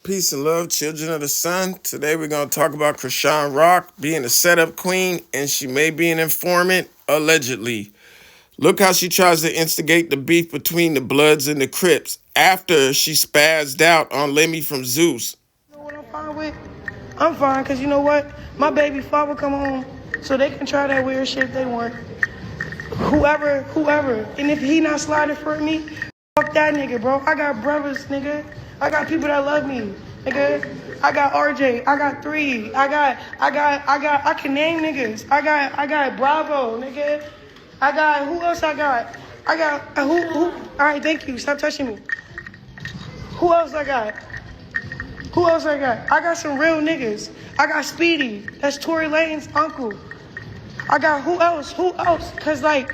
Peace and love, children of the sun. Today we're going to talk about Chrisean Rock being a setup queen and she may be an informant, allegedly. Look how she tries to instigate the beef between the Bloods and the Crips after she spazzed out on Lemmy from Zeus. You know what I'm fine with? I'm fine because you know what? My baby father come home so they can try that weird shit they want. Whoever. And if he not sliding for me, fuck that nigga, bro. I got brothers, nigga. I got people that love me, nigga. I got RJ. I got 3. I can name niggas. I got Bravo, nigga. I got, who else I got? I got, who? All right, thank you. Stop touching me. Who else I got? I got some real niggas. I got Speedy. That's Tory Lane's uncle. I got who else? Cause like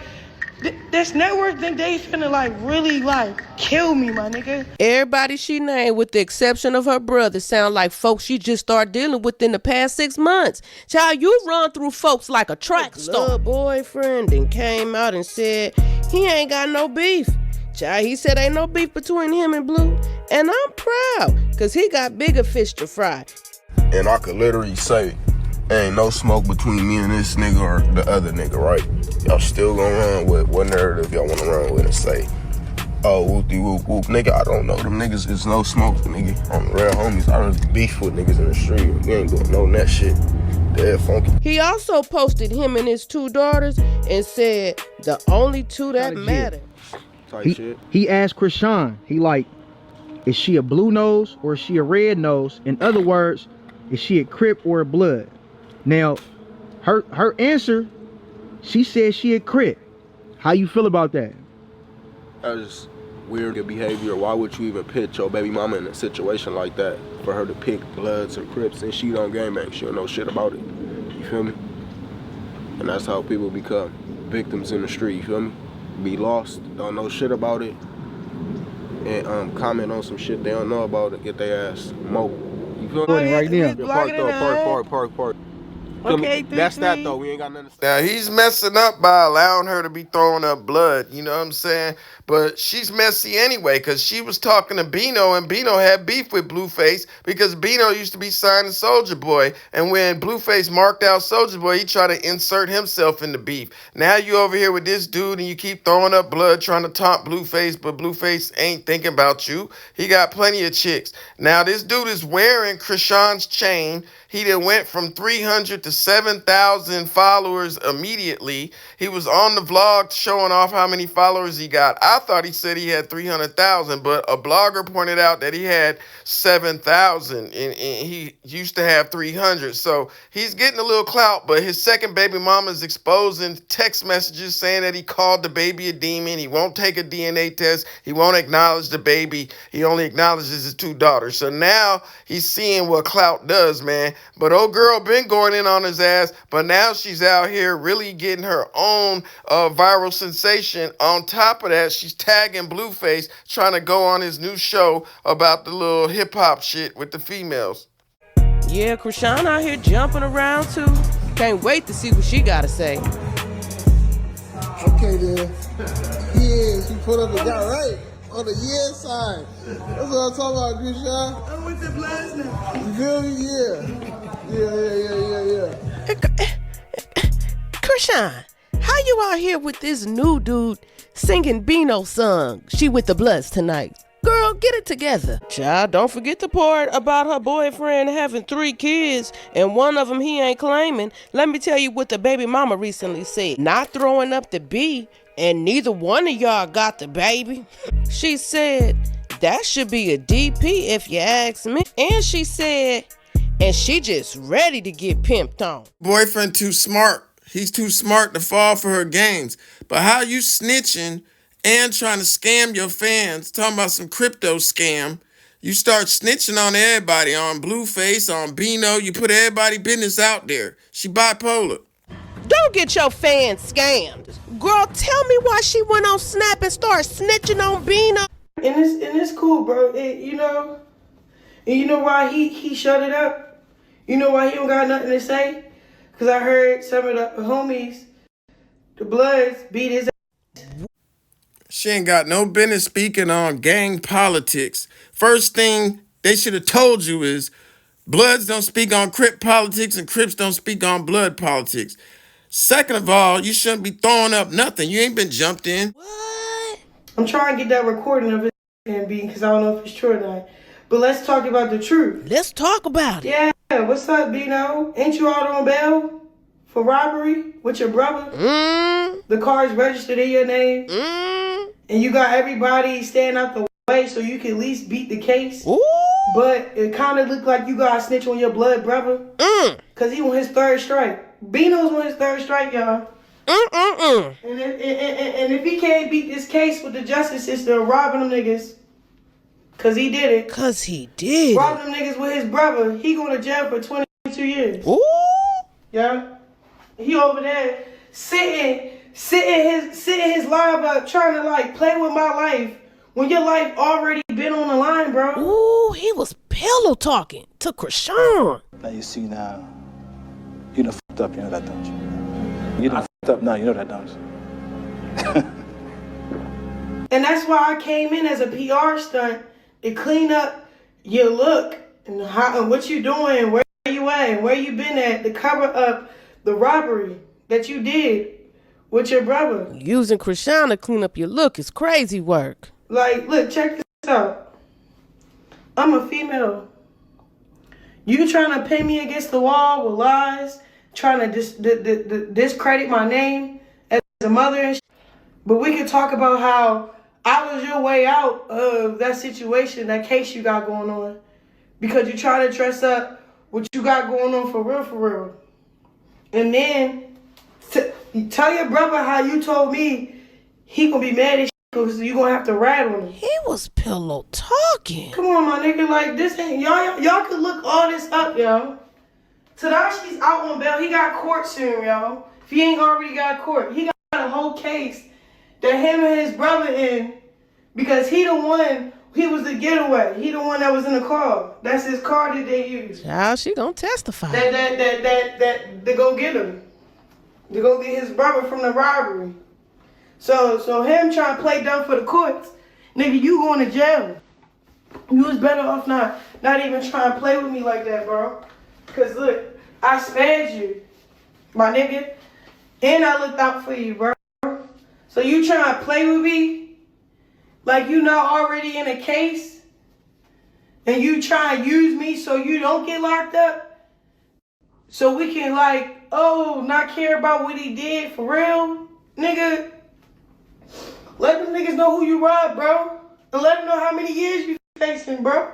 this network think they finna like really like kill me, my nigga. Everybody she named, with the exception of her brother, sound like folks she just started dealing with in the past 6 months. Child, you run through folks like a track star. Her boyfriend then came out and said he ain't got no beef. Child, he said ain't no beef between him and Blue. And I'm proud, cause he got bigger fish to fry. And I could literally say, ain't no smoke between me and this nigga or the other nigga, right? Y'all still gonna run with what narrative y'all wanna run with and say, oh, whoopty whoop whoop. Nigga, I don't know them niggas. It's no smoke, nigga. I'm real homies. I don't beef with niggas in the street. We ain't doing no that shit. Dead funky. He also posted him and his 2 daughters and said the only 2 that matter. He asked Chrisean, he like, is she a blue nose or is she a red nose? In other words, is she a Crip or a Blood? Now, her answer, she said she a Crip. How you feel about that? That's just weird behavior. Why would you even pitch your baby mama in a situation like that for her to pick Bloods or Crips and she don't gangbang? She don't know shit about it. You feel me? And that's how people become victims in the street. You feel me? Be lost, don't know shit about it, and comment on some shit they don't know about it, get their ass mowed. You feel me? Right there. Park. Okay, That's that though. We ain't got nothing to say. Now, he's messing up by allowing her to be throwing up blood, you know what I'm saying? But she's messy anyway, because she was talking to Bino, and Bino had beef with Blueface because Bino used to be signed to Soulja Boy. And when Blueface marked out Soulja Boy, he tried to insert himself in the beef. Now you over here with this dude, and you keep throwing up blood trying to taunt Blueface, but Blueface ain't thinking about you. He got plenty of chicks. Now, this dude is wearing Chrisean's chain. He then went from 300 to 7,000 followers immediately. He was on the vlog showing off how many followers he got. I thought he said he had 300,000, but a blogger pointed out that he had 7,000 and he used to have 300. So he's getting a little clout, but his second baby mama is exposing text messages saying that he called the baby a demon. He won't take a DNA test. He won't acknowledge the baby. He only acknowledges his 2 daughters. So now he's seeing what clout does, man. But old girl been going in on his ass, but now she's out here really getting her own viral sensation. On top of that, she's tagging Blueface, trying to go on his new show about the little hip-hop shit with the females. Yeah, Chrisean out here jumping around too. Can't wait to see what she gotta say. Okay then. Yes, you put up the guy right on the yes side. That's what I'm talking about, Chrisean. I'm with the Bloods now. You feel me? Yeah. Chrisean, how you out here with this new dude singing Bino's song, She With The Bloods Tonight? Girl, get it together. Child, don't forget the part about her boyfriend having 3 kids and one of them he ain't claiming. Let me tell you what the baby mama recently said. Not throwing up the B, and neither one of y'all got the baby. She said, that should be a DP if you ask me. And she said, and she just ready to get pimped on. Boyfriend too smart. He's too smart to fall for her games. But how you snitching and trying to scam your fans, talking about some crypto scam, you start snitching on everybody, on Blueface, on Bino, you put everybody business out there. She bipolar. Don't get your fans scammed. Girl, tell me why she went on Snap and started snitching on Bino. And it's cool, bro. You know, and you know why he shut it up? You know why he don't got nothing to say? Because I heard some of the homies, the Bloods, beat his ass. She ain't got no business speaking on gang politics. First thing they should have told you is Bloods don't speak on Crip politics and Crips don't speak on blood politics. Second of all, you shouldn't be throwing up nothing. You ain't been jumped in. What? I'm trying to get that recording of it because I don't know if it's true or not. But let's talk about the truth. Let's talk about it. Yeah, what's up, Bino? Ain't you out on bail for robbery with your brother? The car's registered in your name. And you got everybody staying out the way so you can at least beat the case. Ooh. But it kind of looked like you got a snitch on your blood brother. Because he on his third strike. Bino's on his third strike, y'all. And if he can't beat this case with the justice system robbing them niggas, because he did it. Because he did. Robbing them niggas with his brother, he going to jail for 22 years. Ooh. Yeah. He over there sitting his life up trying to like play with my life when your life already been on the line, bro. Ooh, he was pillow talking to Chrisean. Now you see now, you done fucked up, you know that, don't you? You done fucked up now, you know that, don't you? And that's why I came in as a PR stunt to clean up your look and how and what you doing, where you at, and where you been at, to cover up the robbery that you did with your brother. Using Chrisean to clean up your look is crazy work. Like, look, check this out. I'm a female. You trying to pin me against the wall with lies, trying to discredit my name as a mother and shit. But we could talk about how I was your way out of that situation, that case you got going on. Because you try to dress up what you got going on for real. And then tell your brother how you told me he gonna be mad as shit because you gonna have to rat on him. He was pillow talking. Come on, my nigga, like this ain't y'all could look all this up, yo. Tadashi's out on bail. He got court soon, yo. If he ain't already got court, he got a whole case that him and his brother in because he was the getaway. He the one that was in the car. That's his car that they used. Child, she gonna testify. That to go get him. To go get his brother from the robbery. So him trying to play dumb for the courts, nigga, you going to jail. You was better off not even trying to play with me like that, bro. Cause look, I spared you, my nigga, and I looked out for you, bro. So you trying to play with me like you not already in a case, and you try to use me so you don't get locked up, so we can not care about what he did for real, nigga. Let them niggas know who you robbed, bro. And let them know how many years you facing, bro.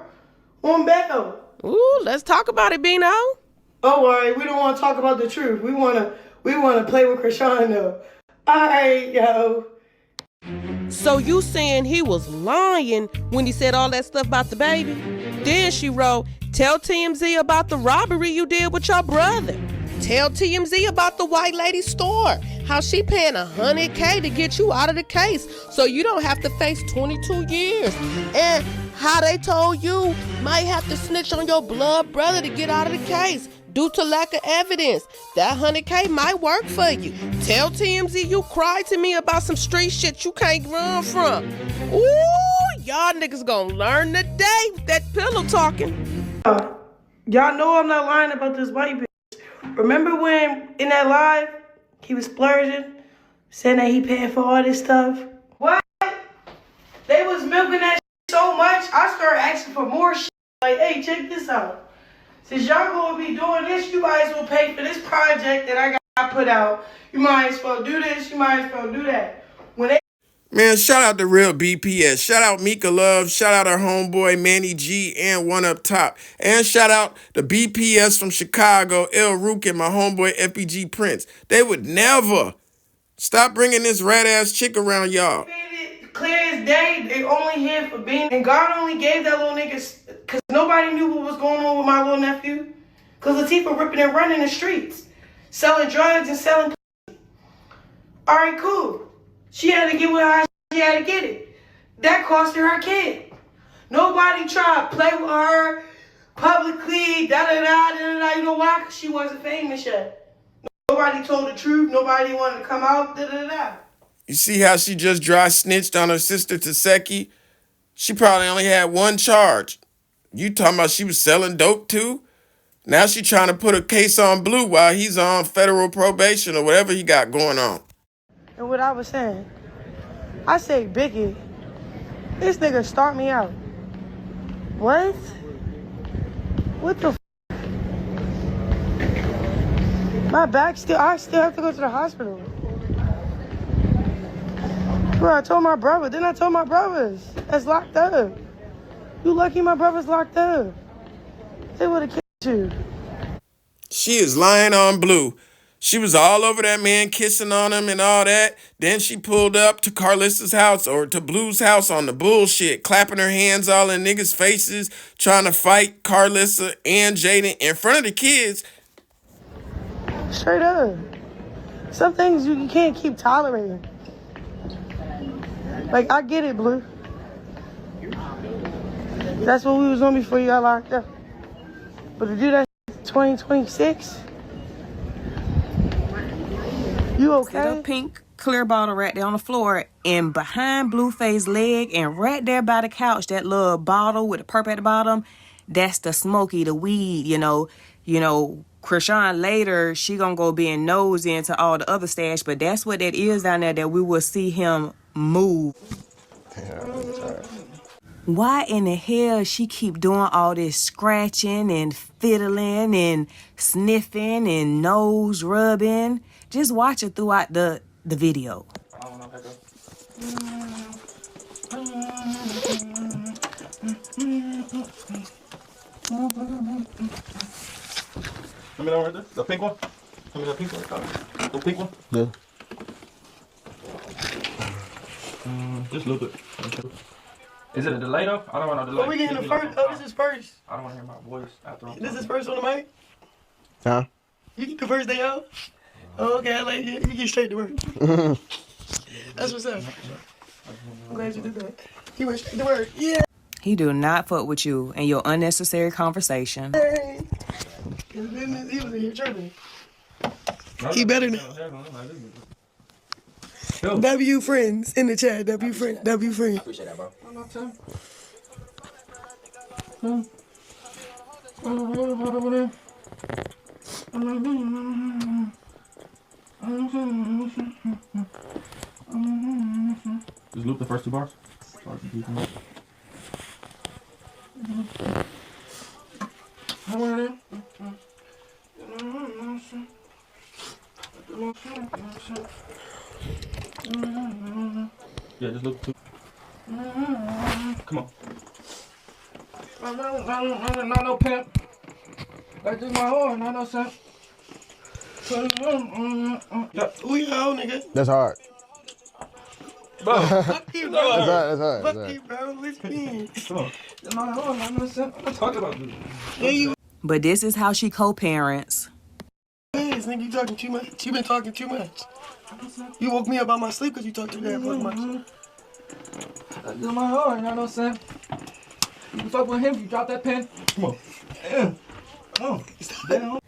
On bail. Ooh, let's talk about it, Bino. Oh, all right. We don't want to talk about the truth. We want to play with Chrisean, though. All right, yo. So you saying he was lying when he said all that stuff about the baby? Then she wrote, tell TMZ about the robbery you did with your brother. Tell TMZ about the white lady store. How she paying $100K to get you out of the case so you don't have to face 22 years. And how they told you might have to snitch on your blood brother to get out of the case due to lack of evidence. That $100K might work for you. Tell TMZ you cried to me about some street shit you can't run from. Ooh, y'all niggas gonna learn today that pillow talking. Y'all know I'm not lying about this white bitch. Remember when in that live, he was splurging, saying that he paying for all this stuff? What? They was milking that so much, I started asking for more shit. Like, hey, check this out. Since y'all gonna be doing this, you might as well pay for this project that I got put out. You might as well do this, you might as well do that. Man, shout out to Real BPS. Shout out Mika Love. Shout out our homeboy Manny G and One Up Top. And shout out the BPS from Chicago, El Rook and my homeboy FBG Prince. They would never stop bringing this rat-ass chick around y'all. Clear as day, they only here for being. And God only gave that little nigga, because nobody knew what was going on with my little nephew. Because Latifah ripping and running the streets. Selling drugs and selling pussy. All right, cool. She had to get with her, she had to get it. That cost her kid. Nobody tried to play with her publicly, da-da-da. You know why? Because she wasn't famous yet. Nobody told the truth. Nobody wanted to come out, da-da-da. You see how she just dry snitched on her sister Taseki? She probably only had one charge. You talking about she was selling dope too? Now she trying to put a case on Blue while he's on federal probation or whatever he got going on. And what I was saying, I say Biggie, this nigga start me out. What? What the My back I still have to go to the hospital. Bro, I told my brother, then I told my brothers that's locked up. You lucky my brother's locked up. They would've killed you. She is lying on Blue. She was all over that man, kissing on him and all that. Then she pulled up to Carlissa's house or to Blue's house on the bullshit, clapping her hands all in niggas' faces, trying to fight Carlissa and Jaden in front of the kids. Straight up. Some things you can't keep tolerating. Like, I get it, Blue. That's what we was on before you got locked up. But to do that 2026, you okay? The pink clear bottle right there on the floor, and behind Blueface's leg and right there by the couch, that little bottle with the purple at the bottom, that's the smoky, the weed, you know. Chrisean later, she gonna go being nosy into all the other stash, but that's what that is down there that we will see him move. Why in the hell she keep doing all this scratching and fiddling and sniffing and nose rubbing? Just watch it throughout the video. Let me know right there. The pink one? Let me the pink one. The pink one? Yeah. Just a little bit. Is it a delay though? I don't want no delay. Are we getting the first? Oh, this is first. I don't want to hear my voice after I'm This is first on the mic? Huh? You get the first day out? Oh, okay, I like you. You get straight to work. That's what's up. I'm glad you did that. You went straight to work. Yeah. He do not fuck with you and your unnecessary conversation. Hey. He was in here tripping. He better now. W friends in the chat. W friend. W friend. Appreciate that, bro. Just loop the first two bars. Yeah, just look two. Come on. Not no pimp. That's just my horn, not no simp. We out, nigga. That's hard. Fuck you, bro. That's hard. Fuck you, bro. Listen. Come on. That's my horn, not no simp. I'm not talking about this. Yeah, you But this is how she co-parents. is, nigga. You talking too much. You been talking too much. You woke me up out my sleep because you talked too damn much. That's just my horn, not no simp. You can fuck with him, you drop that pen. Come on. Come on.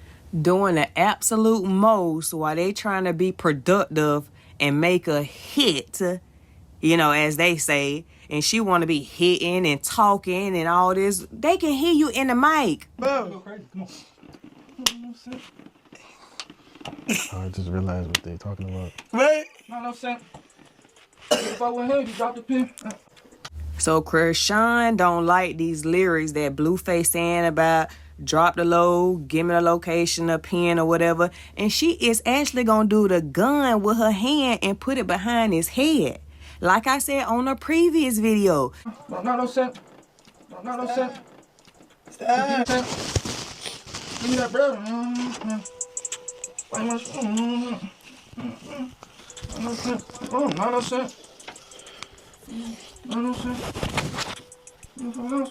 Doing the absolute most while they trying to be productive and make a hit, you know, as they say. And she want to be hitting and talking and all this. They can hear you in the mic. Bro. Come on. I just realized what they're talking about. Right? Not no simp. You can fuck with him, you drop the pen. So Chrisean don't like these lyrics that Blueface saying about drop the low, give me the location, a pen or whatever. And she is actually going to do the gun with her hand and put it behind his head. Like I said on a previous video. Not no simp. Not no simp. Stop. Give me that bread. Why much? No simp. Oh, not no simp. Not no simp. 24 hours.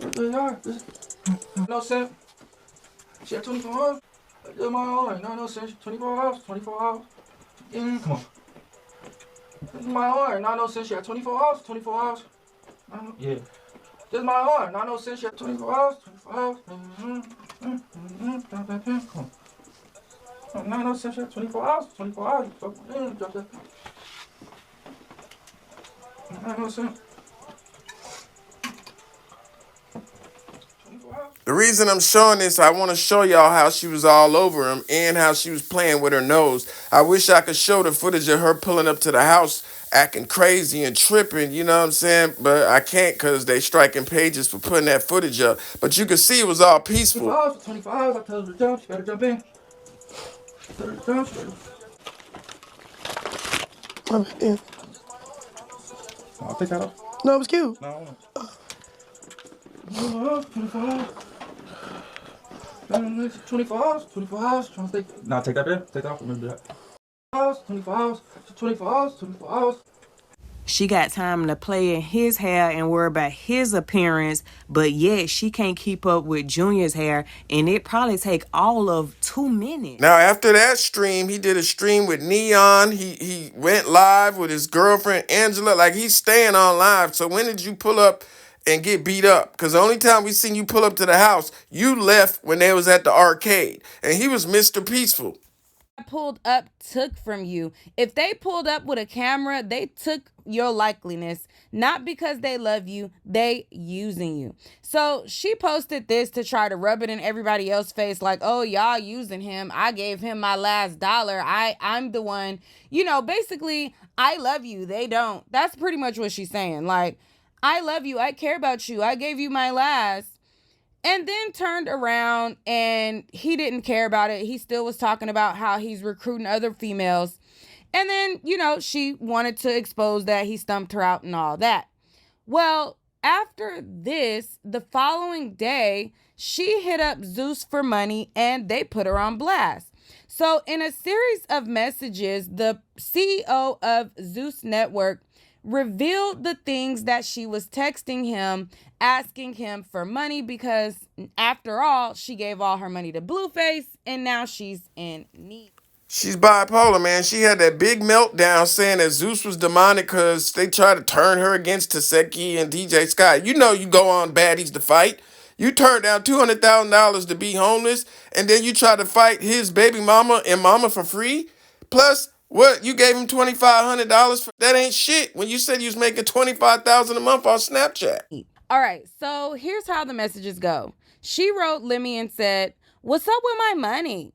24 hours. No simp. She had 24 hours. That's my horn. No simp. 24 hours. 24 hours. Come on. This is my horn. Not no sense. She had 24 hours. 24 hours. Yeah. This is my horn. Not no sense. She had 24 hours. 24 hours. Drop that pen. Come on. Not no sense. She had 24 hours. 24 hours. Drop that. Not no sense. The reason I'm showing this, I want to show y'all how she was all over him and how she was playing with her nose. I wish I could show the footage of her pulling up to the house acting crazy and tripping, you know what I'm saying? But I can't because they striking pages for putting that footage up. But you can see it was all peaceful. 24 hours, I told her to jump, she better jump in. I told her to jump, she better. Yeah. I'll take that off. No, it was cute. No, I don't want 24 hours. 24 hours, 24 hours, trying to stay. Nah, take that there, take that off, remember that. 24 hours, 24 hours, 24 hours. She got time to play in his hair and worry about his appearance, but yet she can't keep up with Junior's hair, and it probably take all of 2 minutes. Now, after that stream, he did a stream with Neon. He went live with his girlfriend, Angela. Like, he's staying on live. So when did you pull up and get beat up? Because the only time we seen you pull up to the house, you left when they was at the arcade. And he was Mr. Peaceful. Pulled up took from you. If they pulled up with a camera, they took your likeliness, not because they love you, they using you. So she posted this to try to rub it in everybody else's face like, oh, y'all using him. I gave him my last dollar. I'm the one, basically, I love you. They don't. That's pretty much what she's saying. Like, I love you. I care about you. I gave you my last. And then turned around and he didn't care about it. He still was talking about how he's recruiting other females. And then, she wanted to expose that he stumped her out and all that. Well, after this, the following day, she hit up Zeus for money and they put her on blast. So in a series of messages, the CEO of Zeus Network revealed the things that she was texting him, asking him for money because, after all, she gave all her money to Blueface and now she's in need. She's bipolar, man. She had that big meltdown saying that Zeus was demonic because they tried to turn her against Taseki and DJ Sky. You know you go on baddies to fight. You turned down $200,000 to be homeless, and then you try to fight his baby mama and mama for free? Plus, what, you gave him $2,500 for that? Ain't shit when you said you was making $25,000 a month on Snapchat. All right, so here's how the messages go. She wrote Lemmy and said, "What's up with my money?"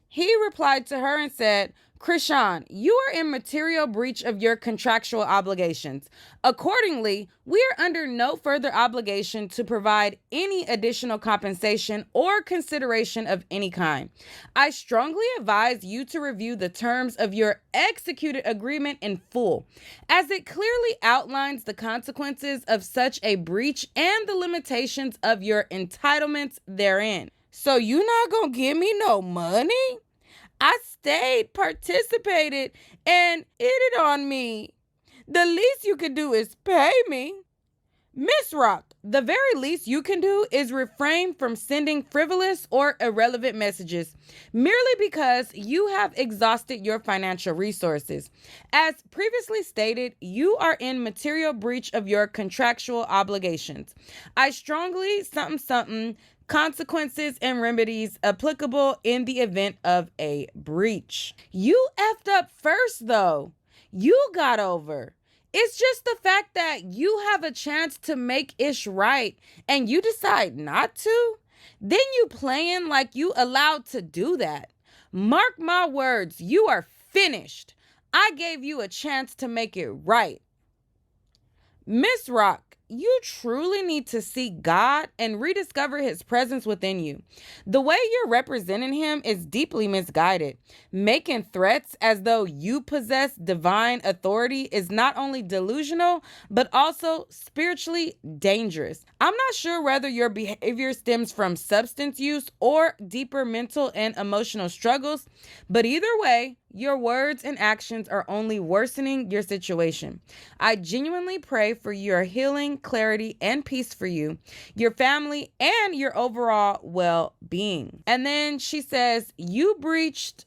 He replied to her and said, "Chrisean, you are in material breach of your contractual obligations. Accordingly, we are under no further obligation to provide any additional compensation or consideration of any kind. I strongly advise you to review the terms of your executed agreement in full, as it clearly outlines the consequences of such a breach and the limitations of your entitlements therein." So you not gonna give me no money? I stayed, participated, and it on me. The least you can do is pay me. Miss Rock, the very least you can do is refrain from sending frivolous or irrelevant messages merely because you have exhausted your financial resources. As previously stated, you are in material breach of your contractual obligations. I strongly consequences and remedies applicable in the event of a breach. You effed up first, though. You got over. It's just the fact that you have a chance to make ish right and you decide not to. Then you playing like you allowed to do that. Mark my words, you are finished. I gave you a chance to make it right. Miss Rock, you truly need to seek God and rediscover his presence within you. The way you're representing him is deeply misguided. Making threats as though you possess divine authority is not only delusional, but also spiritually dangerous. I'm not sure whether your behavior stems from substance use or deeper mental and emotional struggles, but either way, your words and actions are only worsening your situation. I genuinely pray for your healing, clarity, and peace for you, your family, and your overall well-being. And then she says, you breached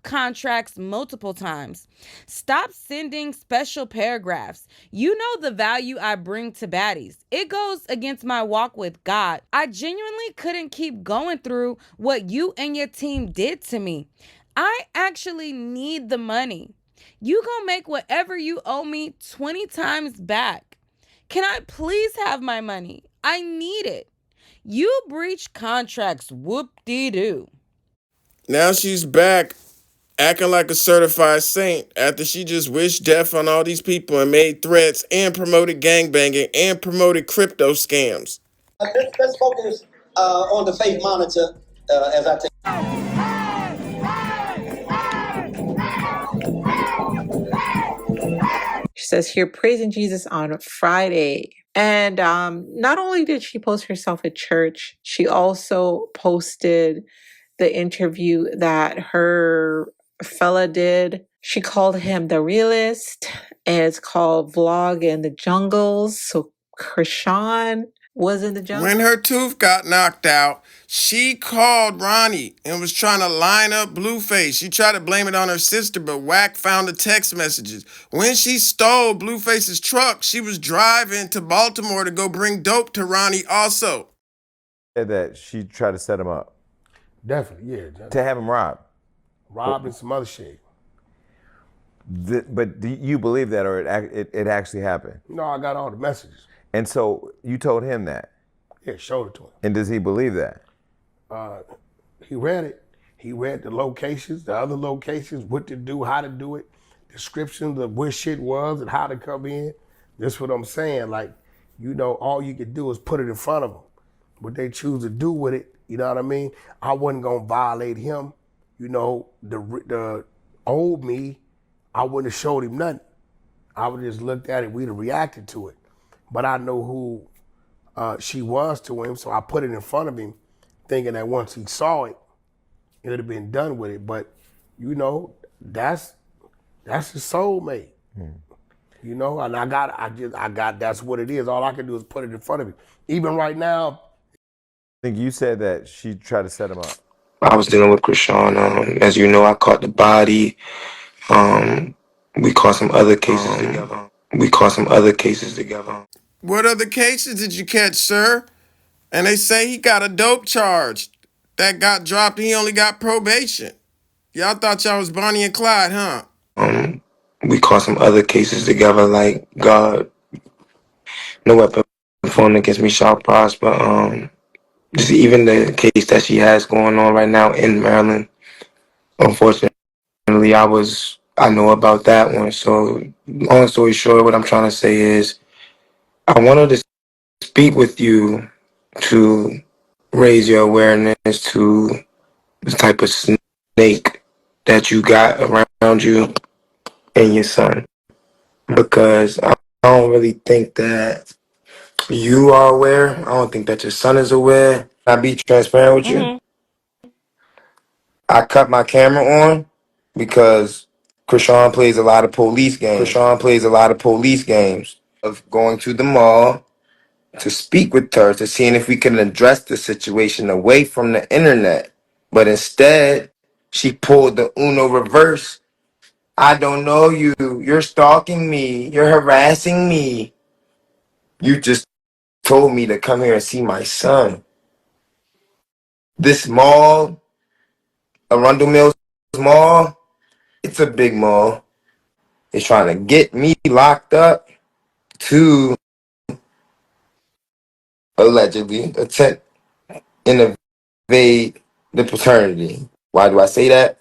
contracts multiple times. Stop sending special paragraphs. You know the value I bring to baddies. It goes against my walk with God. I genuinely couldn't keep going through what you and your team did to me. I actually need the money. You gonna make whatever you owe me 20 times back. Can I please have my money? I need it. You breached contracts, whoop-de-doo. Now she's back acting like a certified saint after she just wished death on all these people and made threats and promoted gangbanging and promoted crypto scams. Let's focus on the faith monitor as I take. She says here, praising Jesus on Friday. And not only did she post herself at church, she also posted the interview that her fella did. She called him the realist, and it's called Vlog in the Jungles. So Chrisean was in the jungle. When her tooth got knocked out, she called Ronnie and was trying to line up Blueface. She tried to blame it on her sister, but Wack found the text messages. When she stole Blueface's truck, she was driving to Baltimore to go bring dope to Ronnie also. That she tried to set him up. Definitely, yeah. To have him robbed. Robbed and some other shit. But do you believe that, or it actually happened? No, I got all the messages. And so you told him that? Yeah, showed it to him. And does he believe that? He read it. He read the locations, the other locations, what to do, how to do it, descriptions of where shit was and how to come in. That's what I'm saying. Like, you know, all you could do is put it in front of them. What they choose to do with it, you know what I mean? I wasn't gonna violate him. You know, the old me, I wouldn't have showed him nothing. I would have just looked at it, we'd have reacted to it. But I know who she was to him, so I put it in front of him, thinking that once he saw it, it would have been done with it. But, you know, that's his soulmate. You know, and I got, that's what it is. All I can do is put it in front of him. Even right now. I think you said that she tried to set him up. I was dealing with Chrisean. As you know, I caught the body. We caught some other cases together. What other cases did you catch, sir? And they say he got a dope charge that got dropped and he only got probation. Y'all thought y'all was Bonnie and Clyde, huh? We caught some other cases together, like God, no weapon formed against me shall prosper. Just even the case that she has going on right now in Maryland. Unfortunately, I know about that one. So long story short, what I'm trying to say is I wanted to speak with you to raise your awareness to the type of snake that you got around you and your son. Because I don't really think that you are aware. I don't think that your son is aware. I'll be transparent with you. I cut my camera on because Chrisean plays a lot of police games. Of going to the mall to speak with her, to seeing if we can address the situation away from the internet. But instead, she pulled the Uno reverse. I don't know you. You're stalking me. You're harassing me. You just told me to come here and see my son. This mall, Arundel Mills Mall, it's a big mall. It's trying to get me locked up to allegedly attempt and evade the paternity. Why do I say that?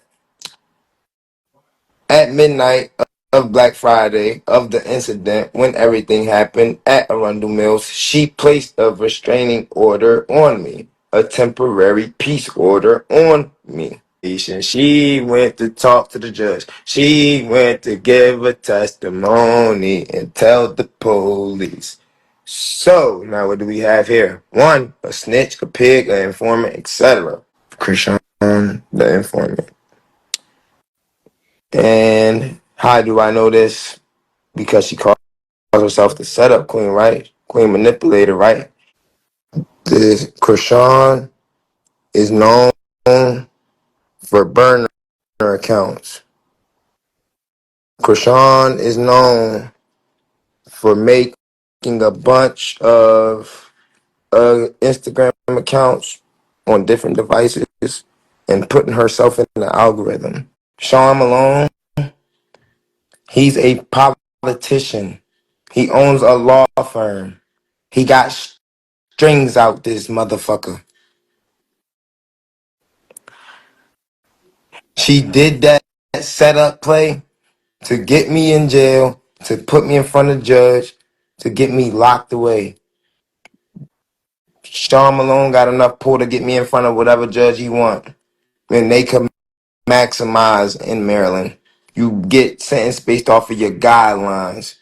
At midnight of Black Friday of the incident, when everything happened at Arundel Mills, she placed a restraining order on me, a temporary peace order on me. She went to talk to the judge. She went to give a testimony and tell the police. So, now what do we have here? One, a snitch, a pig, an informant, etc. Chrisean, the informant. And how do I know this? Because she calls herself the setup queen, right? Queen manipulator, right? This Chrisean is known for burner accounts. Chrisean is known for making a bunch of Instagram accounts on different devices and putting herself in the algorithm. Sean Malone, he's a politician. He owns a law firm. He got strings out this motherfucker. She did that setup play to get me in jail, to put me in front of the judge, to get me locked away. Sean Malone got enough pull to get me in front of whatever judge he want. Then they can maximize in Maryland. You get sentenced based off of your guidelines.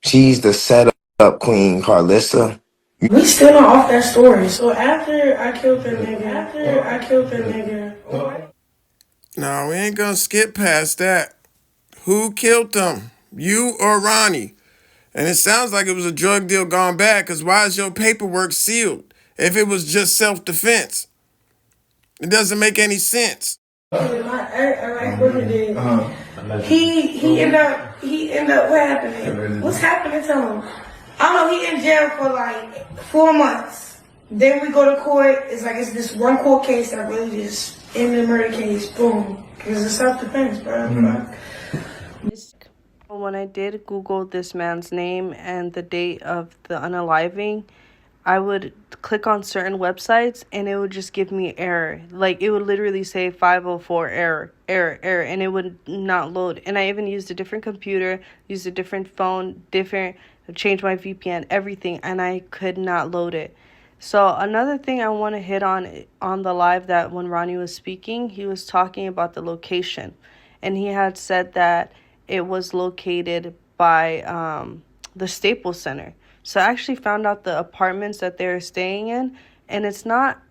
She's the setup queen, Carlissa. We still not off that story. So after I killed that nigga, No, we ain't gonna skip past that. Who killed him? You or Ronnie? And it sounds like it was a drug deal gone bad, because why is your paperwork sealed if it was just self-defense? It doesn't make any sense. my brother did. He ended up what happened? What's happening to him? I don't know, he in jail for like 4 months. Then we go to court, it's this one court case that really just ended the murder case, boom. Because it's self-defense, bro. When I did Google this man's name and the date of the unaliving, I would click on certain websites and it would just give me error. Like, it would literally say 504 error, and it would not load. And I even used a different computer, used a different phone, changed my VPN, everything, and I could not load it. So another thing I want to hit on the live, that when Ronnie was speaking, he was talking about the location. And he had said that it was located by the Staples Center. So I actually found out the apartments that they're staying in, and it's not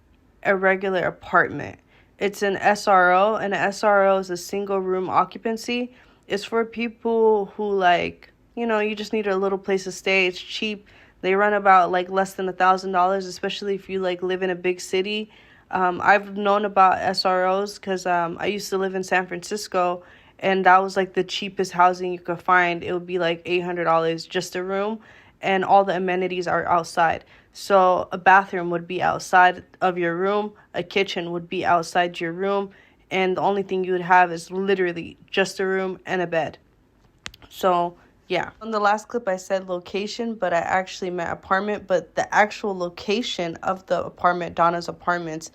a regular apartment. It's an SRO, and an SRO is a single room occupancy. It's for people who, like, you just need a little place to stay. It's cheap. They run about like less than $1,000, especially if you like live in a big city. I've known about SROs because I used to live in San Francisco, and that was like the cheapest housing you could find. It would be like $800 just a room, and all the amenities are outside. So a bathroom would be outside of your room, a kitchen would be outside your room, and the only thing you would have is literally just a room and a bed. So yeah, on the last clip I said location, but I actually meant apartment. But the actual location of the apartment, Donna's apartments,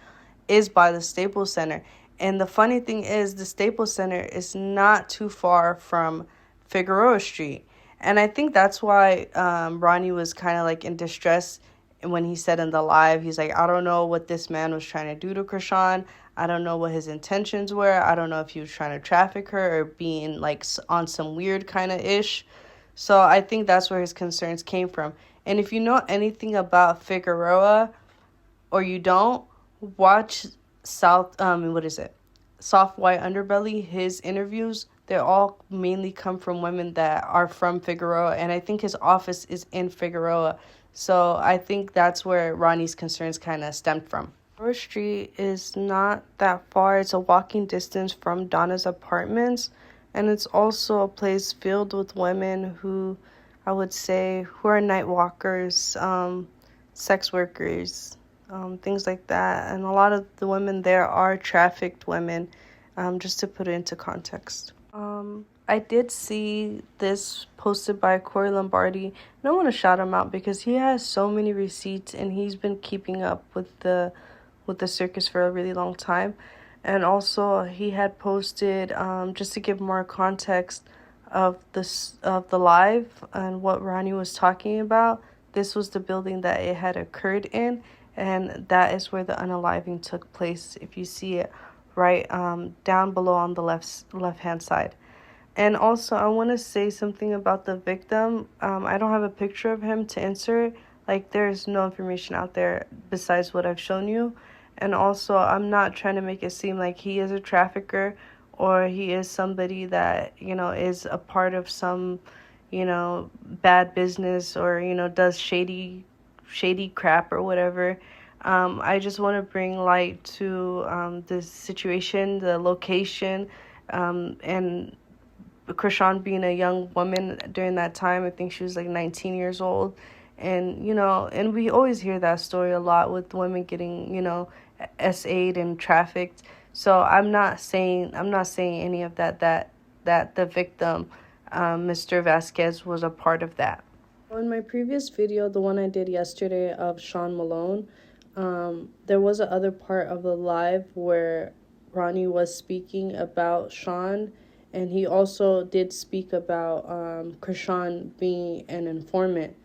is by the Staples Center. And the funny thing is, the Staples Center is not too far from Figueroa Street. And I think that's why Ronnie was kind of like in distress when he said in the live, he's like, I don't know what this man was trying to do to Chrisean. I don't know what his intentions were. I don't know if he was trying to traffic her or being like on some weird kind of ish. So I think that's where his concerns came from. And if you know anything about Figueroa or you don't, watch Soft White Underbelly, his interviews. They all mainly come from women that are from Figueroa, and I think his office is in Figueroa. So I think that's where Ronnie's concerns kind of stemmed from. Figueroa Street is not that far. It's a walking distance from Donna's apartments, and it's also a place filled with women who, I would say, who are night walkers, sex workers, things like that. And a lot of the women there are trafficked women, just to put it into context. I did see this posted by Corey Lombardi, and I want to shout him out because he has so many receipts and he's been keeping up with the circus for a really long time. And also he had posted, just to give more context of the live and what Ronnie was talking about, this was the building that it had occurred in, and that is where the unaliving took place. If you see it right down below on the left hand side. And also, I want to say something about the victim. I don't have a picture of him to insert. Like, there's no information out there besides what I've shown you. And also, I'm not trying to make it seem like he is a trafficker or he is somebody that, is a part of some, bad business or, does shady crap or whatever. I just want to bring light to the situation, the location, and Chrisean being a young woman during that time. I think she was like 19 years old. And, and we always hear that story a lot with women getting, SA'd and trafficked. So I'm not saying any of that the victim, Mr. Vasquez, was a part of that. In my previous video, the one I did yesterday of Sean Malone, there was a other part of the live where Ronnie was speaking about Sean, and he also did speak about Chrisean being an informant.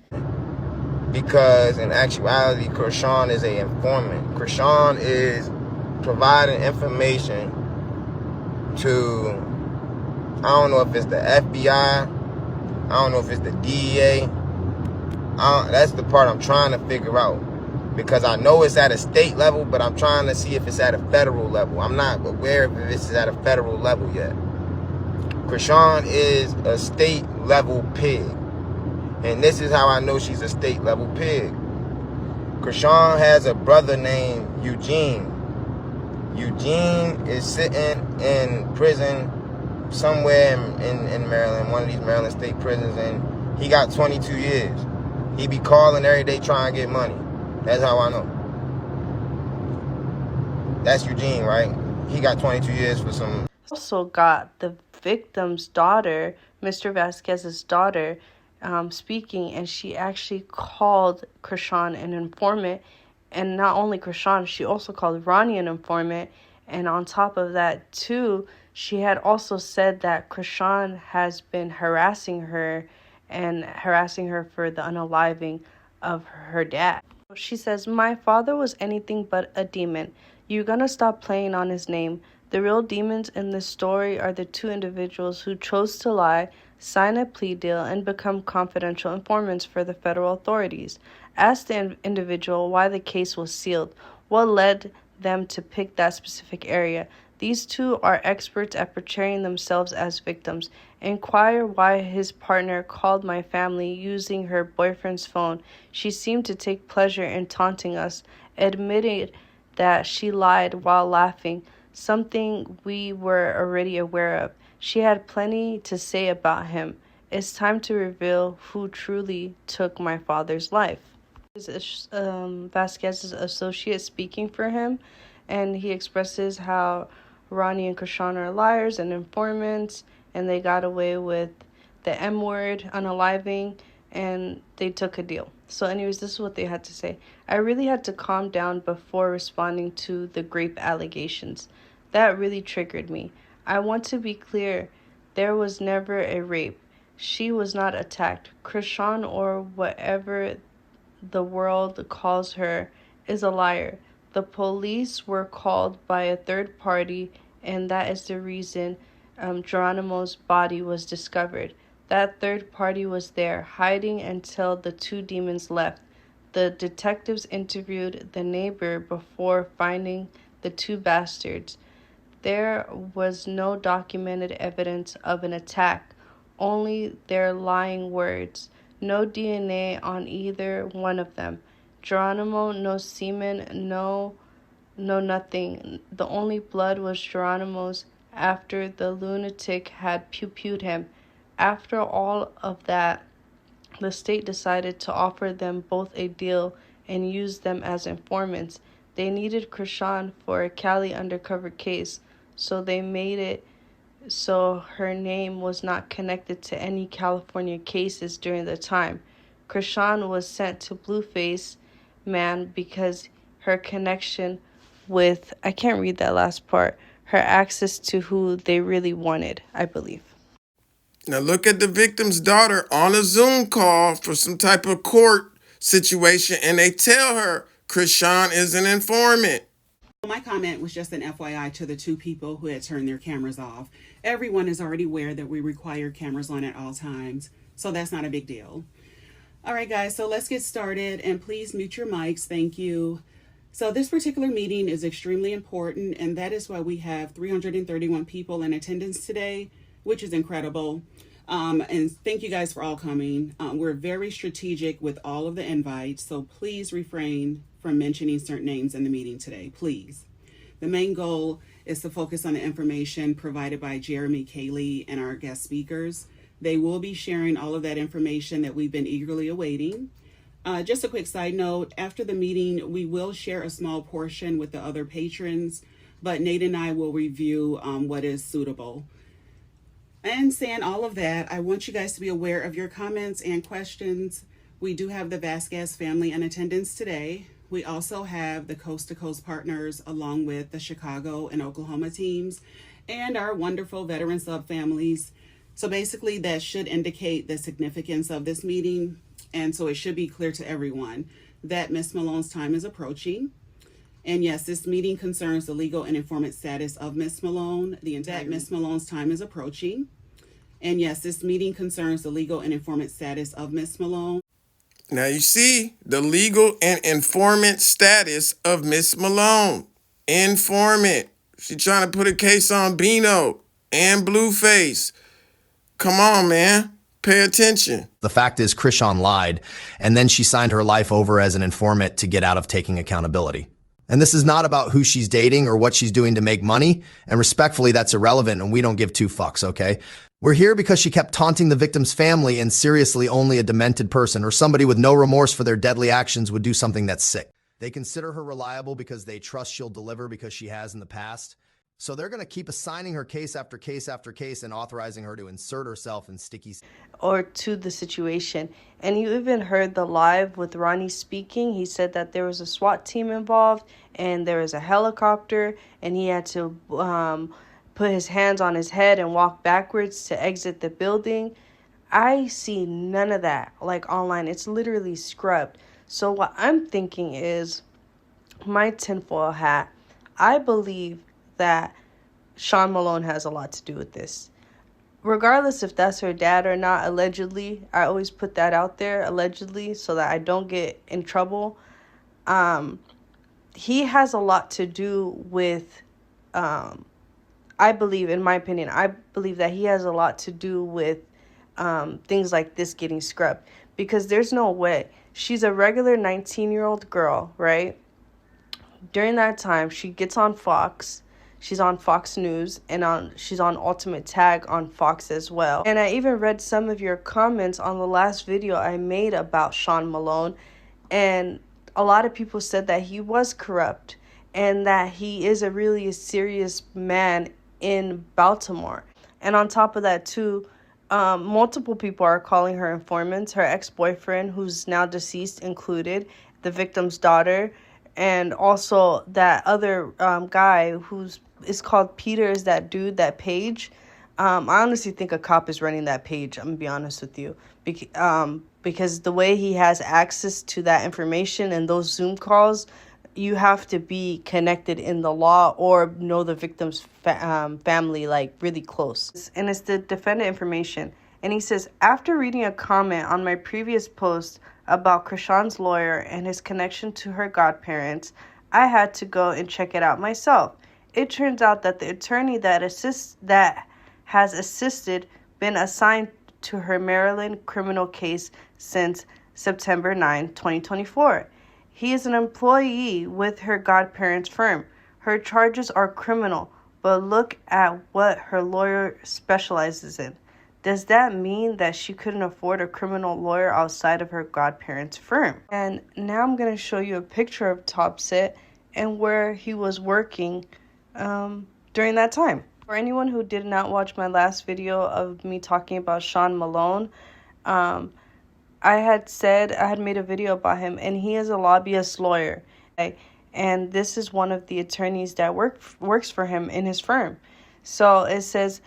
Because in actuality, Chrisean is an informant. Chrisean is providing information to, I don't know if it's the FBI, I don't know if it's the DEA. That's the part I'm trying to figure out. Because I know it's at a state level, but I'm trying to see if it's at a federal level. I'm not aware if this is at a federal level yet. Chrisean is a state level pig. And this is how I know she's a state level pig. Chrisean has a brother named Hygiene. Hygiene is sitting in prison somewhere in Maryland, one of these Maryland state prisons, and he got 22 years. He be calling every day trying to get money. That's how I know. That's Hygiene, right? He got 22 years for some. Also got the victim's daughter, Mr. Vasquez's daughter, speaking, and she actually called Chrisean an informant. And not only Chrisean, she also called Ronnie an informant. And on top of that, too, she had also said that Chrisean has been harassing her for the unaliving of her dad. She says, "My father was anything but a demon. You're gonna stop playing on his name. The real demons in this story are the two individuals who chose to lie, sign a plea deal, and become confidential informants for the federal authorities. Ask the individual why the case was sealed, what led them to pick that specific area. These two are experts at portraying themselves as victims. Inquire why his partner called my family using her boyfriend's phone. She seemed to take pleasure in taunting us, admitted that she lied while laughing, something we were already aware of. She had plenty to say about him. It's time to reveal who truly took my father's life." Vasquez's associate speaking for him, and he expresses how Ronnie and Chrisean are liars and informants, and they got away with the M word, unaliving, and they took a deal. So anyways, this is what they had to say. "I really had to calm down before responding to the rape allegations. That really triggered me. I want to be clear, there was never a rape. She was not attacked. Chrisean, or whatever the world calls her, is a liar. The police were called by a third party, and that is the reason Geronimo's body was discovered. That third party was there, hiding until the two demons left. The detectives interviewed the neighbor before finding the two bastards. There was no documented evidence of an attack, only their lying words. No DNA on either one of them. Geronimo, no semen, no nothing. The only blood was Geronimo's after the lunatic had pew-pewed him. After all of that, the state decided to offer them both a deal and use them as informants. They needed Chrisean for a Cali undercover case, so they made it so her name was not connected to any California cases during the time. Chrisean was sent to Blueface man because her connection with, I can't read that last part, her access to who they really wanted, I believe." Now look at the victim's daughter on a Zoom call for some type of court situation, and they tell her Chrisean is an informant. My comment was just an FYI to the two people who had turned their cameras off. Everyone is already aware that we require cameras on at all times, so that's not a big deal. All right, guys, so let's get started, and please mute your mics. Thank you. So this particular meeting is extremely important, and that is why we have 331 people in attendance today, which is incredible. And thank you guys for all coming. We're very strategic with all of the invites, so please refrain from mentioning certain names in the meeting today, please. The main goal is to focus on the information provided by Jeremy, Kaylee, and our guest speakers. They will be sharing all of that information that we've been eagerly awaiting. Just a quick side note, after the meeting, we will share a small portion with the other patrons, but Nate and I will review what is suitable. And saying all of that, I want you guys to be aware of your comments and questions We do have the Vasquez family in attendance today. We also have the Coast to Coast partners along with the Chicago and Oklahoma teams and our wonderful veteran sub families. So basically that should indicate the significance of this meeting. And so it should be clear to everyone that Ms. Malone's time is approaching. And yes, this meeting concerns the legal and informant status of Ms. Malone. That Ms. Malone's time is approaching. And yes, this meeting concerns the legal and informant status of Ms. Malone. Now you see the legal and informant status of Miss Malone. Informant. She trying to put a case on Bino and Blueface. Come on, man. Pay attention. The fact is, Chrisean lied, and then she signed her life over as an informant to get out of taking accountability. And this is not about who she's dating or what she's doing to make money. And respectfully, that's irrelevant, and we don't give two fucks, okay? We're here because she kept taunting the victim's family, and seriously, only a demented person or somebody with no remorse for their deadly actions would do something that's sick. They consider her reliable because they trust she'll deliver because she has in the past. So they're going to keep assigning her case after case after case and authorizing her to insert herself in sticky or to the situation. And you even heard the live with Ronnie speaking. He said that there was a SWAT team involved and there was a helicopter and he had to put his hands on his head and walk backwards to exit the building. I see none of that like online. It's literally scrubbed. So what I'm thinking is, my tinfoil hat, I believe that Sean Malone has a lot to do with this. Regardless if that's her dad or not, allegedly, I always put that out there, allegedly, so that I don't get in trouble. He has a lot to do with, I believe, in my opinion, I believe that he has a lot to do with things like this getting scrubbed. Because there's no way. She's a regular 19-year-old girl, right? During that time, she gets on Fox. She's on Fox News, and she's on Ultimate Tag on Fox as well. And I even read some of your comments on the last video I made about Sean Malone. And a lot of people said that he was corrupt and that he is a really serious man in Baltimore. And on top of that, too, multiple people are calling her informants. Her ex-boyfriend, who's now deceased, included, the victim's daughter, and also that other guy is called Peter, is that dude, that page. I honestly think a cop is running that page, I'm going to be honest with you. Because the way he has access to that information and those Zoom calls, you have to be connected in the law or know the victim's family, like, really close. And it's the defendant information. And he says, after reading a comment on my previous post about Chrisean's lawyer and his connection to her godparents, I had to go and check it out myself. It turns out that the attorney that has assisted been assigned to her Maryland criminal case since September 9, 2024. He is an employee with her godparents' firm. Her charges are criminal, but look at what her lawyer specializes in. Does that mean that she couldn't afford a criminal lawyer outside of her godparents' firm? And now I'm going to show you a picture of Topset and where he was working during that time. For anyone who did not watch my last video of me talking about Sean Malone, I had made a video about him, and he is a lobbyist lawyer. Okay? And this is one of the attorneys that works for him in his firm. So it says,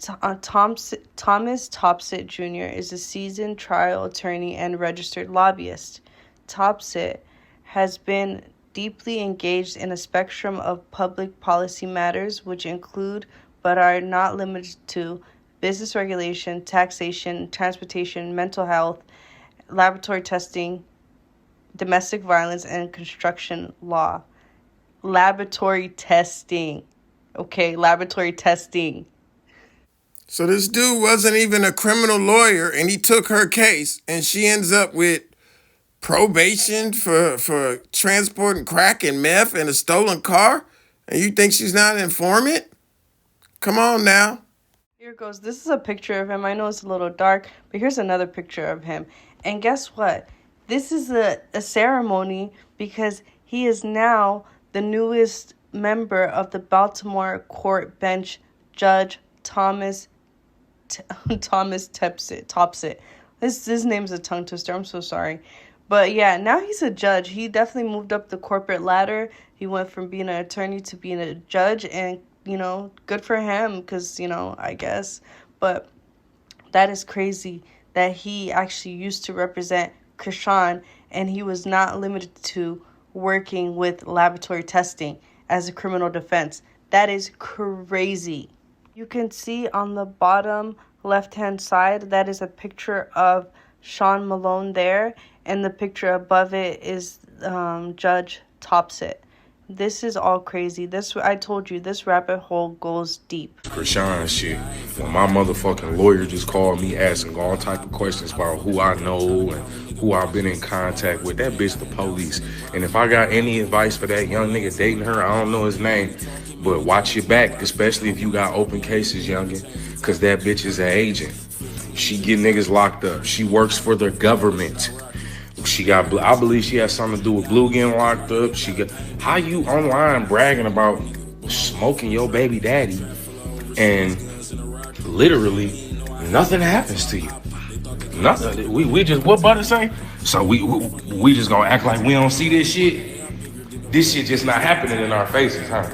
Thomas Topset Jr. is a seasoned trial attorney and registered lobbyist. Topset has been deeply engaged in a spectrum of public policy matters, which include, but are not limited to, business regulation, taxation, transportation, mental health, laboratory testing, domestic violence, and construction law. Laboratory testing. Okay, laboratory testing. So this dude wasn't even a criminal lawyer, and he took her case, and she ends up with probation for transporting crack and meth in a stolen car? And you think she's not an informant? Come on now. Here goes. This is a picture of him. I know it's a little dark, but here's another picture of him. And guess what? This is a ceremony because he is now the newest member of the Baltimore court bench, Judge Thomas Topset. His name's a tongue twister. I'm so sorry. But yeah, now he's a judge. He definitely moved up the corporate ladder. He went from being an attorney to being a judge, and good for him, because I guess. But that is crazy that he actually used to represent Chrisean, and he was not limited to working with laboratory testing as a criminal defense. That is crazy. You can see on the bottom left-hand side, that is a picture of Sean Malone there, and the picture above it is Judge Topsit. This is all crazy. I told you, this rabbit hole goes deep. Chrisean shit. When my motherfucking lawyer just called me asking all type of questions about who I know and who I've been in contact with, that bitch the police. And if I got any advice for that young nigga dating her, I don't know his name, but watch your back, especially if you got open cases, youngin', cause that bitch is an agent. She get niggas locked up. She works for the government. I believe she has something to do with Blue getting locked up. How you online bragging about smoking your baby daddy and literally nothing happens to you? Nothing. We just, what Butter say? So we just gonna act like we don't see this shit? This shit just not happening in our faces, huh?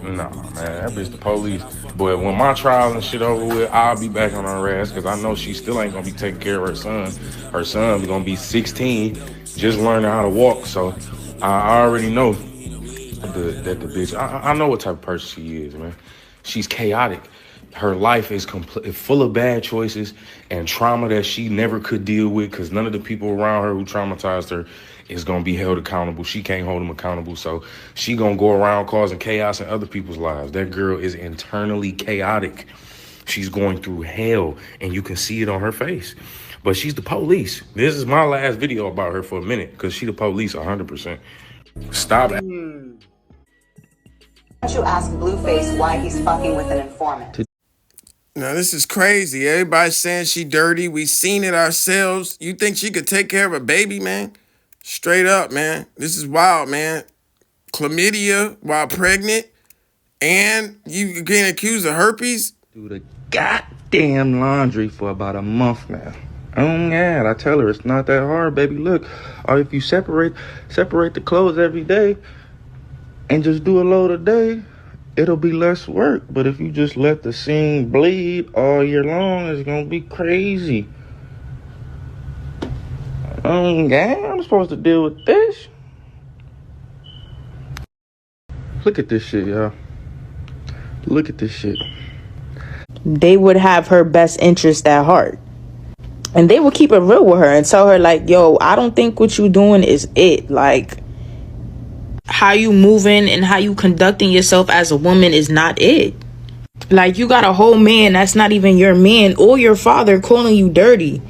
No, man, that bitch the police. But when my trial and shit over with, I'll be back on her ass, because I know she still ain't gonna be taking care of her son. Her son gonna be 16, just learning how to walk. So I already know that the bitch, I know what type of person she is, man. She's chaotic. Her life is full of bad choices and trauma that she never could deal with, because none of the people around her who traumatized her is going to be held accountable. She can't hold them accountable. So she going to go around causing chaos in other people's lives. That girl is internally chaotic. She's going through hell, and you can see it on her face. But she's the police. This is my last video about her for a minute, because she the police 100%. Stop. You ask Blueface why he's fucking with an informant. Now, this is crazy. Everybody's saying she dirty. We seen it ourselves. You think she could take care of a baby, man? Straight up, man. This is wild, man. Chlamydia while pregnant, and you getting accused of herpes? Do the goddamn laundry for about a month now. Oh yeah, I tell her it's not that hard, baby. Look, or if you separate the clothes every day and just do a load a day, it'll be less work. But if you just let the seam bleed all year long, it's gonna be crazy. Yeah, I'm supposed to deal with this. Look at this shit, y'all. Look at this shit. They would have her best interest at heart. And they would keep it real with her and tell her, like, yo, I don't think what you doing is it. Like, how you moving and how you conducting yourself as a woman is not it. Like, you got a whole man that's not even your man or your father calling you dirty.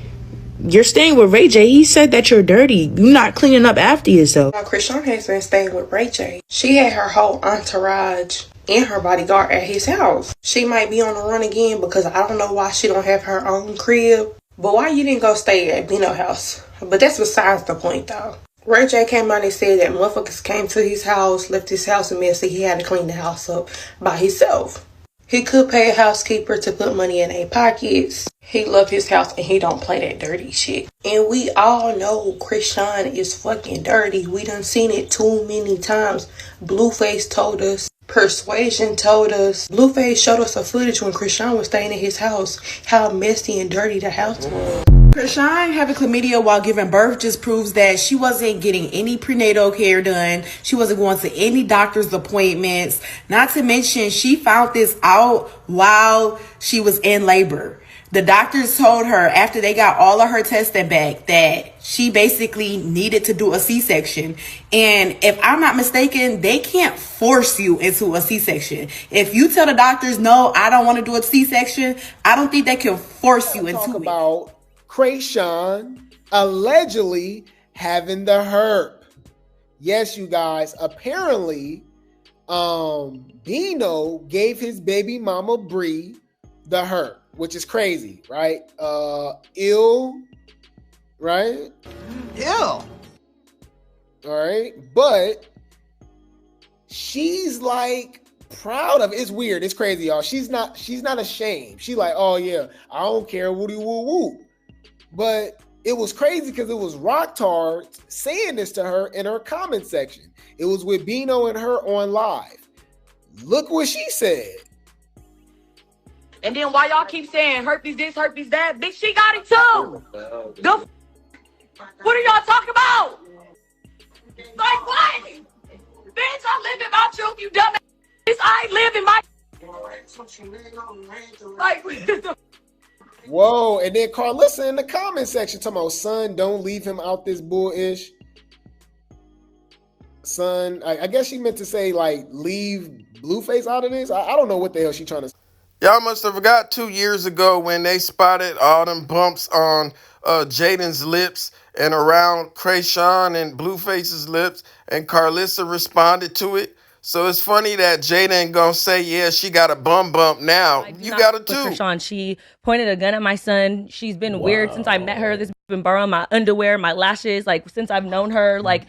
You're staying with Ray J. He said that you're dirty. You're not cleaning up after yourself. While Chrisean has been staying with Ray J, she had her whole entourage and her bodyguard at his house. She might be on the run again, because I don't know why she don't have her own crib. But why you didn't go stay at Bino's house? But that's besides the point, though. Ray J came out and said that motherfuckers came to his house, left his house a mess, so he had to clean the house up by himself. He could pay a housekeeper to put money in their pockets. He love his house and he don't play that dirty shit. And we all know Chrisean is fucking dirty. We done seen it too many times. Blueface told us. Persuasion told us. Blueface showed us a footage when Chrisean was staying in his house, how messy and dirty the house was. Chrisean having chlamydia while giving birth just proves that she wasn't getting any prenatal care done. She wasn't going to any doctor's appointments. Not to mention, she found this out while she was in labor. The doctors told her after they got all of her testing back that she basically needed to do a C-section. And if I'm not mistaken, they can't force you into a C-section. If you tell the doctors, no, I don't want to do a C-section, I don't think they can force you into it. About Chrisean allegedly having the herp. Yes, you guys, apparently Bino gave his baby mama Bree the herp, which is crazy, right? Ill, right? Ill. All right, but she's like proud of it. It's weird. It's crazy, y'all. She's not ashamed. She like, oh yeah, I don't care. Woody woo woo. But it was crazy because it was Rocktards saying this to her in her comment section. It was with Bino and her on live. Look what she said. And then why y'all keep saying herpes this, herpes that? Bitch, she got it too. Go. What are y'all talking about? Like what? Bitch, I live in my truth, you dumb ass. I live in my. Like. Whoa, and then Carlissa in the comment section talking about, son, don't leave him out this bullish. Son, I guess she meant to say, like, leave Blueface out of this. I don't know what the hell she trying to say. Y'all must have forgot 2 years ago when they spotted all them bumps on Jaden's lips and around Chrisean and Blueface's lips, and Carlissa responded to it. So it's funny that Jaden gonna say, yeah, she got a bum bump now. You got it too. Chrisean, she pointed a gun at my son. She's been weird since I met her. This been borrowing my underwear, my lashes, like since I've known her. Like,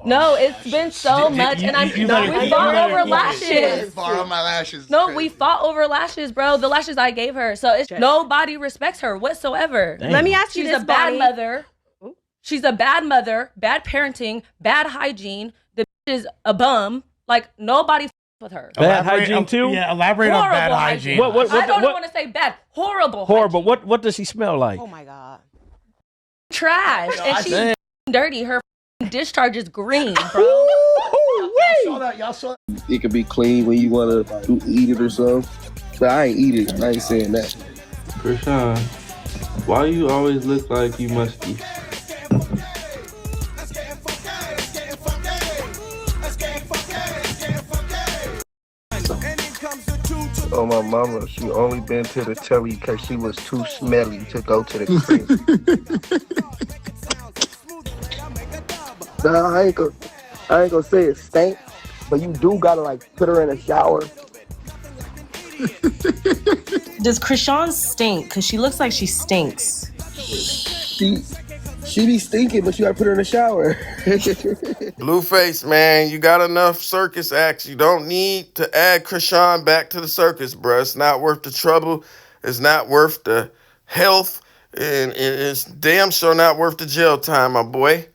no, it's been so much, and we fought over lashes. Borrow my lashes. No, we fought over lashes, bro. The lashes I gave her. So it's nobody respects her whatsoever. Damn. Let me ask you She's this, a bad Bonnie. mother. She's a bad mother, bad parenting, bad hygiene. The bitch is a bum. Like, nobody with her. Bad hygiene too? Yeah, elaborate on bad hygiene. I don't want to say bad. Horrible. Horrible. What does she smell like? Oh my God. Trash. And she's dirty. Her discharge is green, bro. Y'all saw that? It could be clean when you want to eat it or something. But I ain't eat it. I ain't saying that. Chrisean, why you always look like you must be? Oh, my mama, she only been to the telly because she was too smelly to go to the crib. Nah, I ain't gonna say it stank, but you do gotta like put her in a shower. Does Chrisean stink? Because she looks like she stinks. She be stinking, but you gotta put her in the shower. Blueface, man, you got enough circus acts. You don't need to add Chrisean back to the circus, bruh. It's not worth the trouble. It's not worth the health. And it's damn sure not worth the jail time, my boy.